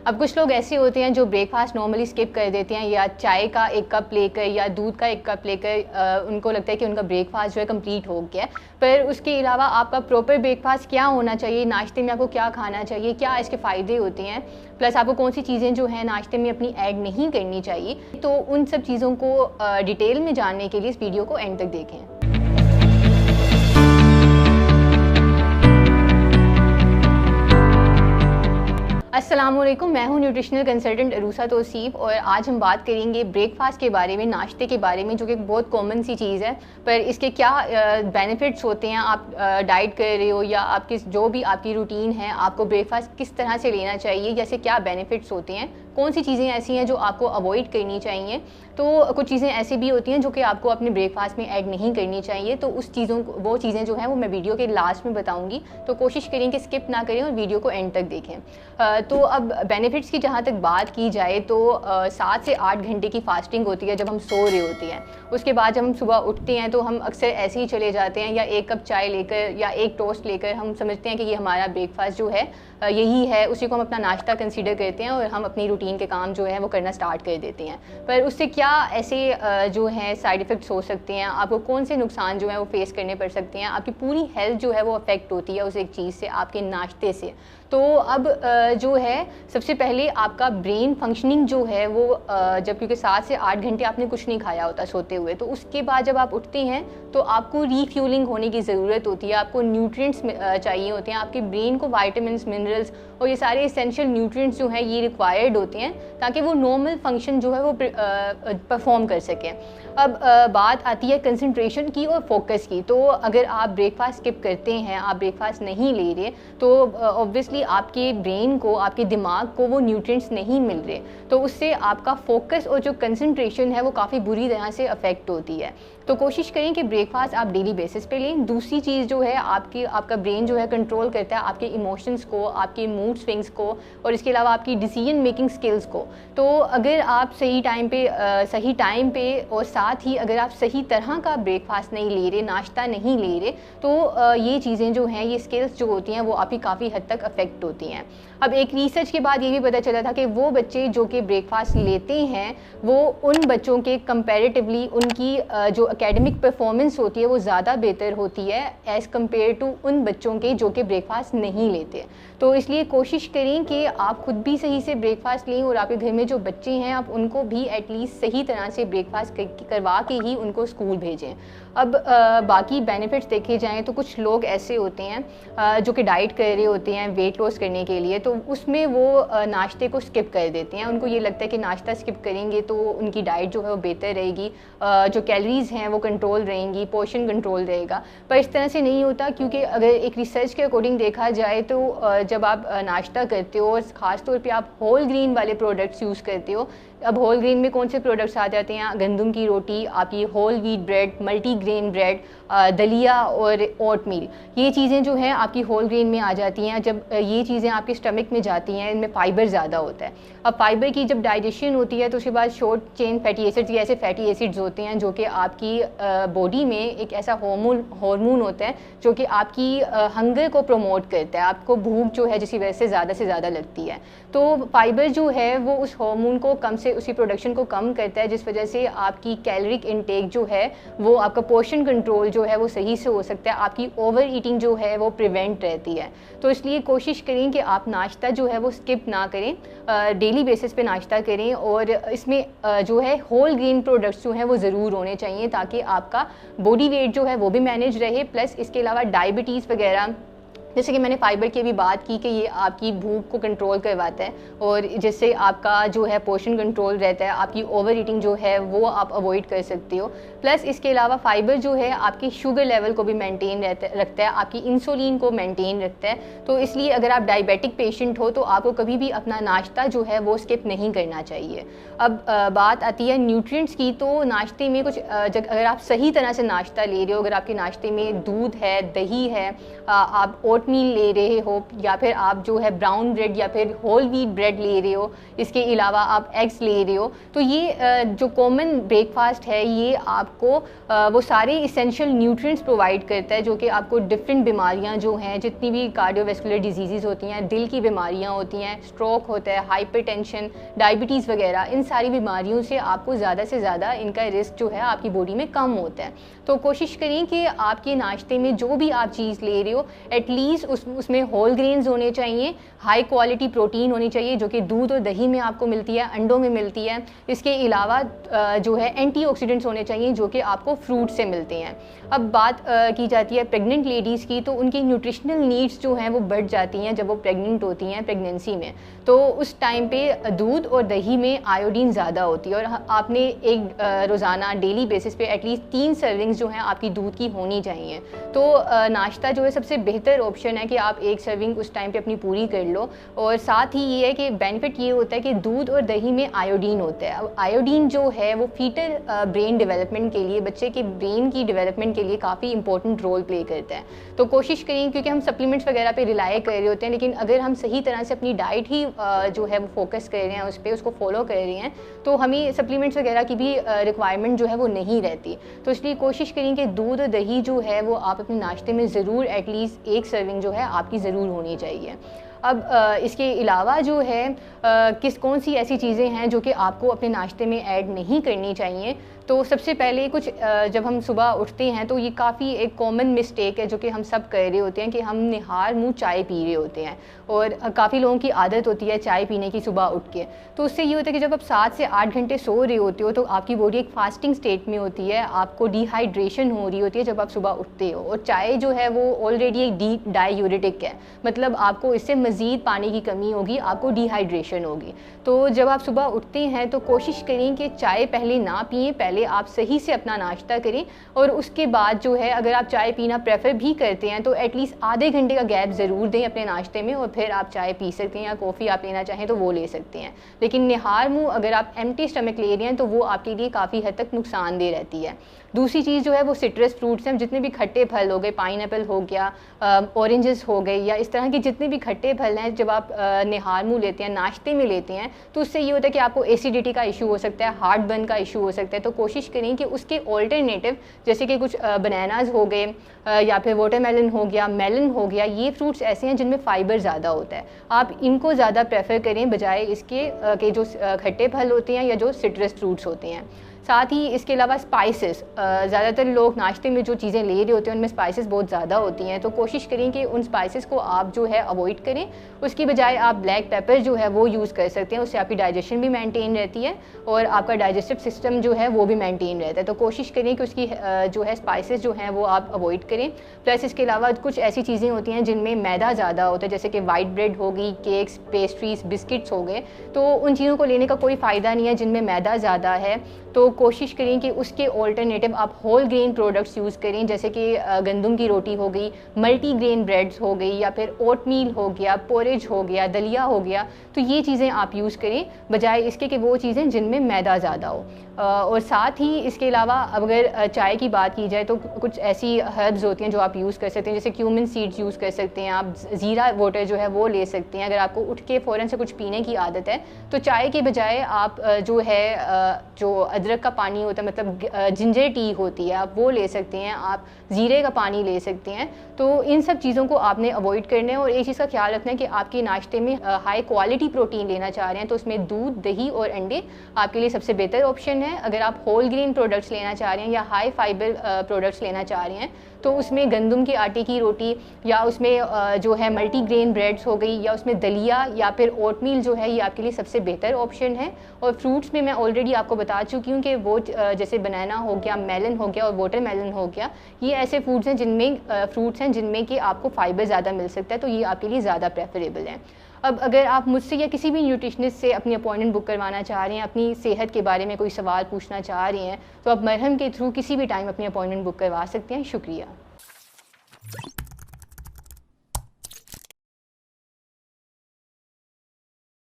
अब कुछ लोग ऐसे होते हैं जो ब्रेकफास्ट नॉर्मली स्किप कर देते हैं, या चाय का एक कप लेकर या दूध का एक कप लेकर उनको लगता है कि उनका ब्रेकफास्ट जो है कंप्लीट हो गया है। पर उसके अलावा आपका प्रॉपर ब्रेकफास्ट क्या होना चाहिए, नाश्ते में आपको क्या खाना चाहिए, क्या इसके फ़ायदे होते हैं, प्लस आपको कौन सी चीज़ें जो हैं नाश्ते में अपनी ऐड नहीं करनी चाहिए, तो उन सब चीज़ों को डिटेल में जानने के लिए इस वीडियो को एंड तक देखें। अस्सलामुअलैकुम, मैं हूं न्यूट्रिशनल कंसल्टेंट अरूसा तौसीफ और आज हम बात करेंगे ब्रेकफास्ट के बारे में, नाश्ते के बारे में, जो कि बहुत कॉमन सी चीज़ है। पर इसके क्या बेनिफिट्स होते हैं, आप डाइट कर रहे हो या आपकी जो भी आपकी रूटीन है, आपको ब्रेकफास्ट किस तरह से लेना चाहिए, जैसे क्या बेनिफिट्स होते हैं, कौन सी चीज़ें ऐसी हैं जो आपको अवॉइड करनी चाहिए। तो कुछ चीज़ें ऐसी भी होती हैं जो कि आपको अपने ब्रेकफास्ट में ऐड नहीं करनी चाहिए, तो वो चीज़ें जो हैं वो मैं वीडियो के लास्ट में बताऊंगी। तो कोशिश करें कि स्किप ना करें और वीडियो को एंड तक देखें। तो अब बेनिफिट्स की जहाँ तक बात की जाए तो 7 से 8 घंटे की फास्टिंग होती है जब हम सो रहे होते हैं। उसके बाद जब हम सुबह उठते हैं तो हम अक्सर ऐसे ही चले जाते हैं, या एक कप चाय लेकर या एक टोस्ट लेकर हम समझते हैं कि ये हमारा ब्रेकफास्ट जो है यही है, उसी को हम अपना नाश्ता कंसीडर करते हैं और हम अपनी रूटीन के काम जो है वो करना स्टार्ट कर देते हैं। पर उससे क्या ऐसे जो है साइड इफ़ेक्ट्स हो सकते हैं, आपको कौन से नुकसान जो है वो फेस करने पड़ सकते हैं, आपकी पूरी हेल्थ जो है वो अफेक्ट होती है उस एक चीज़ से, आपके नाश्ते से। तो अब जो है सबसे पहले आपका ब्रेन फंक्शनिंग जो है वो जब, क्योंकि 7 से 8 घंटे आपने कुछ नहीं खाया होता सोते हुए, तो उसके बाद जब आप उठते हैं तो आपको रीफ्यूलिंग होने की ज़रूरत होती है, आपको न्यूट्रिएंट्स चाहिए होते हैं, आपके ब्रेन को वाइटामिन्स, मिनरल्स और ये सारे एसेंशियल न्यूट्रिएंट्स जो हैं ये रिक्वायर्ड होते हैं ताकि वो नॉर्मल फंक्शन जो है वो परफॉर्म कर सकें। अब बात आती है कंसंट्रेशन की और फोकस की। तो अगर आप ब्रेकफास्ट स्किप करते हैं, आप ब्रेकफास्ट नहीं ले रहे, तो ऑब्वियसली आपके ब्रेन को, आपके दिमाग को वो न्यूट्रिएंट्स नहीं मिल रहे, तो उससे आपका फोकस और जो कंसंट्रेशन है वो काफ़ी बुरी तरह से अफेक्ट होती है। तो कोशिश करें कि ब्रेकफास्ट आप डेली बेसिस पे लें। दूसरी चीज़ जो है, आपका ब्रेन जो है कंट्रोल करता है आपके इमोशंस को, आपके मूड स्विंग्स को और इसके अलावा आपकी डिसीजन मेकिंग स्किल्स को। तो अगर आप सही टाइम पे और साथ ही अगर आप सही तरह का ब्रेकफास्ट नहीं ले रहे, नाश्ता नहीं ले रहे, तो ये चीज़ें जो हैं, ये स्किल्स जो होती हैं वो आपकी काफ़ी हद तक अफेक्ट होती हैं। अब एक रिसर्च के बाद ये भी पता चला था कि वो बच्चे जो कि ब्रेकफास्ट लेते हैं वो उन बच्चों के कंपैरेटिवली उनकी जो एकेडमिक परफॉर्मेंस होती है वो ज़्यादा बेहतर होती है एज़ कम्पेयर टू उन बच्चों के जो कि ब्रेकफास्ट नहीं लेते। तो इसलिए कोशिश करें कि आप खुद भी सही से ब्रेकफास्ट लें और आपके घर में जो बच्चे हैं आप उनको भी एटलीस्ट सही तरह से ब्रेकफास्ट करवा के ही उनको स्कूल भेजें। अब बाकी बेनिफिट्स देखे जाएँ तो कुछ लोग ऐसे होते हैं जो कि डाइट कर रहे होते हैं वेट लॉस करने के लिए, तो उसमें वो नाश्ते को स्किप कर देते हैं। उनको ये लगता है कि नाश्ता स्किप करेंगे तो उनकी डाइट जो है वो बेहतर रहेगी, जो कैलोरीज़ हैं वो कंट्रोल रहेंगी, पोर्शन कंट्रोल रहेगा। पर इस तरह से नहीं होता, क्योंकि अगर एक रिसर्च के अकॉर्डिंग देखा जाए तो जब आप नाश्ता करते हो और ख़ास तौर पे आप होल ग्रेन वाले प्रोडक्ट्स यूज़ करते हो, अब होल ग्रेन में कौन से प्रोडक्ट्स आ जाते हैं, गंदम की रोटी, आपकी whole wheat bread, multigrain bread, दलिया और ओट मील, ये चीज़ें जो हैं आपकी होल ग्रेन में आ जाती हैं। जब ये चीज़ें आपके स्टमक में जाती हैं, इनमें फ़ाइबर ज़्यादा होता है। अब फाइबर की जब डाइजेशन होती है तो उसके बाद शॉर्ट चेन फैटी एसिड्स, ये ऐसे फैटी एसिड्स होते हैं जो कि आपकी बॉडी में एक ऐसा हार्मोन होता है जो कि आपकी हंगर को प्रमोट करता है, आपको भूख जो है जिसकी वजह से ज़्यादा लगती है। तो फाइबर जो है वो उस हार्मोन को उसी प्रोडक्शन को कम करता है, जिस वजह से आपकी कैलोरिक इनटेक जो है वो, आपका पोर्शन कंट्रोल जो है वो सही से हो सकता है, आपकी ओवर ईटिंग जो है वो प्रिवेंट रहती है। तो इसलिए कोशिश करें कि आप नाश्ता जो है वो स्किप ना करें, डेली बेसिस पे नाश्ता करें और इसमें जो है होल ग्रेन प्रोडक्ट्स जो हैं वो ज़रूर होने चाहिए ताकि आपका बॉडी वेट जो है वो भी मैनेज रहे, प्लस इसके अलावा डायबिटीज़ वगैरह, जैसे कि मैंने फाइबर की भी बात की कि ये आपकी भूख को कंट्रोल करवाता है और जिससे आपका जो है पोर्शन कंट्रोल रहता है, आपकी ओवर ईटिंग जो है वो आप अवॉइड कर सकते हो। प्लस इसके अलावा फाइबर जो है आपकी शुगर लेवल को भी मेंटेन रखता है, आपकी इंसुलिन को मेंटेन रखता है। तो इसलिए अगर आप डायबिटिक पेशेंट हो तो आपको कभी भी अपना नाश्ता जो है वो स्किप नहीं करना चाहिए। अब बात आती है न्यूट्रिएंट्स की, तो नाश्ते में कुछ अगर आप सही तरह से नाश्ता ले रहे हो, अगर आपके नाश्ते में दूध है, दही है, आप ओट ओट मील ले रहे हो या फिर आप जो है ब्राउन ब्रेड या फिर होल व्हीट ब्रेड ले रहे हो, इसके अलावा आप एग्स ले रहे हो, तो ये जो कॉमन ब्रेकफास्ट है ये आपको वो सारे इसेंशियल न्यूट्रिएंट्स प्रोवाइड करता है जो कि आपको डिफरेंट बीमारियां जो हैं, जितनी भी कार्डियोवैस्कुलर डिजीज़ होती हैं, दिल की बीमारियां होती हैं, स्ट्रोक होता है, हाइपरटेंशन, डायबिटीज़ वगैरह, इन सारी बीमारियों से आपको ज़्यादा से ज़्यादा इनका रिस्क जो है आपकी बॉडी में कम होता है। तो कोशिश करें कि आपके नाश्ते में जो भी आप चीज़ ले रहे हो एटलीस्ट उसमें होल ग्रेन्स होने चाहिए, हाई क्वालिटी प्रोटीन होनी चाहिए जो कि दूध और दही में आपको मिलती है, अंडों में मिलती है। इसके अलावा जो है एंटीऑक्सीडेंट्स होने चाहिए जो कि आपको फ्रूट से मिलते हैं। अब बात की जाती है प्रेग्नेंट लेडीज़ की, तो उनकी न्यूट्रिशनल नीड्स जो हैं वो बढ़ जाती हैं जब वो प्रेग्नेंट होती हैं प्रेगनेंसी में। तो उस टाइम पे दूध और दही में आयोडीन ज़्यादा होती है और आपने एक रोज़ाना डेली बेसिस पे एटलीस्ट 3 सर्विंग्स जो हैं आपकी दूध की होनी चाहिए। तो नाश्ता जो है सबसे बेहतर ऑप्शन है कि आप एक सर्विंग उस टाइम पे अपनी पूरी कर लो। और साथ ही ये है कि बेनिफिट ये होता है कि दूध और दही में आयोडीन होता है। अब आयोडीन जो है वो फीटल ब्रेन डेवलपमेंट के लिए, बच्चे के ब्रेन की डेवलपमेंट के लिए काफ़ी इंपॉर्टेंट रोल प्ले करता है। तो कोशिश करें, क्योंकि हम सप्लीमेंट्स वगैरह पे रिलाई कर रहे होते हैं, लेकिन अगर हम सही तरह से अपनी डाइट ही जो है वो फोकस कर रहे हैं उस पर, उसको फॉलो कर रहे हैं, तो हमें सप्लीमेंट्स वगैरह की भी रिक्वायरमेंट जो है वो नहीं रहती। तो इसलिए कोशिश करें कि दूध और दही जो है वो आप अपने नाश्ते में ज़रूर एटलीस्ट एक सर्विंग जो है आपकी ज़रूर होनी चाहिए। अब इसके अलावा जो है कौन सी ऐसी चीज़ें हैं जो कि आपको अपने नाश्ते में ऐड नहीं करनी चाहिए। तो सबसे पहले कुछ जब हम सुबह उठते हैं तो ये काफ़ी एक कॉमन मिस्टेक है जो कि हम सब कर रहे होते हैं कि हम निहार मुँह चाय पी रहे होते हैं, और काफ़ी लोगों की आदत होती है चाय पीने की सुबह उठ के। तो उससे ये होता है कि जब आप 7 से 8 घंटे सो रहे होते हो तो आपकी बॉडी एक फास्टिंग स्टेट में होती है, आपको डिहाइड्रेशन हो रही होती है जब आप सुबह उठते हो। और चाय जो है वो ऑलरेडी एक डायूरेटिक है, मतलब आपको इससे मज़ीद पानी की कमी होगी, आपको डिहाइड्रेशन होगी। तो जब आप सुबह उठते हैं तो कोशिश करें कि चाय पहले ना पिएं, पहले आप सही से अपना नाश्ता करें और उसके बाद जो है अगर आप चाय पीना प्रेफर भी करते हैं तो एटलीस्ट आधे घंटे का गैप ज़रूर दें अपने नाश्ते में, और फिर आप चाय पी सकते हैं या कॉफ़ी आप लेना चाहें तो वो ले सकते हैं। लेकिन निहार मुँह अगर आप एम्प्टी स्टमक ले रहे हैं तो वो आपके लिए काफ़ी हद तक नुकसानदेह रहती है। दूसरी चीज़ जो है वो सिट्रस फ्रूट्स हैं, जितने भी खट्टे फल हो गए, पाइनएप्पल हो गया, ऑरेंजेस हो गए, या इस तरह के जितने भी खट्टे फल हैं, जब आप निहार मुँह लेते हैं, नाश्ते में लेते हैं, तो उससे ये होता है कि आपको एसिडिटी का इशू हो सकता है, हार्ट बर्न का इशू हो सकता है। तो कोशिश करें कि उसके ऑल्टरनेटिव जैसे कि कुछ बनानाज हो गए या फिर वाटरमेलन हो गया, मेलन हो गया, ये फ्रूट्स ऐसे हैं जिनमें फ़ाइबर ज़्यादा होता है, आप इनको ज़्यादा प्रेफर करें बजाय इसके कि जो खट्टे फल होते हैं या जो सिट्रस फ्रूट्स होते हैं। साथ ही इसके अलावा स्पाइसेस, ज़्यादातर लोग नाश्ते में जो चीज़ें ले रहे होते हैं उनमें स्पाइसेस बहुत ज़्यादा होती हैं, तो कोशिश करें कि उन स्पाइसेस को आप जो है अवॉइड करें। उसकी बजाय आप ब्लैक पेपर जो है वो यूज़ कर सकते हैं, उससे आपकी डाइजेशन भी मेंटेन रहती है और आपका डाइजेस्टिव सिस्टम जो है वो भी मेंटेन रहता है। तो कोशिश करें कि उसकी जो है स्पाइसेस जो हैं वो आप अवॉइड करें। प्लस इसके अलावा कुछ ऐसी चीज़ें होती हैं जिनमें मैदा ज़्यादा होता है, जैसे कि वाइट ब्रेड होगी, केक्स, पेस्ट्रीज, बिस्किट्स हो गए, तो उन चीज़ों को लेने का कोई फ़ायदा नहीं है जिनमें मैदा ज़्यादा है। तो कोशिश करें कि उसके ऑल्टरनेटिव आप होल ग्रेन प्रोडक्ट्स यूज़ करें, जैसे कि गंदम की रोटी हो गई, मल्टी ग्रेन ब्रेड्स हो गई, या फिर ओट मील हो गया, पोरेज हो गया, दलिया हो गया। तो ये चीज़ें आप यूज़ करें बजाय इसके कि वो चीज़ें जिनमें मैदा ज़्यादा हो। और साथ ही इसके अलावा अगर चाय की बात की जाए तो कुछ ऐसी हर्ब्स होती हैं जो आप यूज़ कर सकते हैं, जैसे क्यूमिन सीड्स यूज़ कर सकते हैं, आप ज़ीरा वाटर जो है वो ले सकते हैं। अगर आपको उठ के फ़ौरन से कुछ पीने की आदत है तो चाय के बजाय आप जो है जो अदरक का पानी होता है, मतलब जिंजर टी होती है, आप वो ले सकते हैं, आप ज़ीरे का पानी ले सकते हैं। तो इन सब चीज़ों को आपने अवॉइड करना है और एक चीज़ का ख्याल रखना है कि आपके नाश्ते में हाई क्वालिटी प्रोटीन लेना चाह रहे हैं तो उसमें दूध, दही और अंडे आपके लिए सबसे बेहतर ऑप्शन है। अगर आप होल ग्रेन प्रोडक्ट्स लेना चाह रहे हैं या हाई फाइबर प्रोडक्ट्स लेना चाह रहे हैं तो उसमें गंदम के आटे की रोटी या उसमें जो है मल्टी ग्रेन ब्रेड्स हो गई या उसमें दलिया या फिर ओटमील जो है ये आपके लिए सबसे बेहतर ऑप्शन है। और फ्रूट्स में मैं ऑलरेडी आपको बता चुकी हूँ कि वो जैसे बनाना हो गया, मेलन हो गया और वाटरमेलन हो गया, ये ऐसे फ्रूट्स हैं जिनमें कि आपको फाइबर ज़्यादा मिल सकता है, तो ये आपके लिए ज़्यादा प्रेफरेबल है। अब अगर आप मुझसे या किसी भी न्यूट्रिशनिस्ट से अपनी अपॉइंटमेंट बुक करवाना चाह रहे हैं, अपनी सेहत के बारे में कोई सवाल पूछना चाह रहे हैं, तो आप मरहम के थ्रू किसी भी टाइम अपनी अपॉइंटमेंट बुक करवा सकते हैं। शुक्रिया।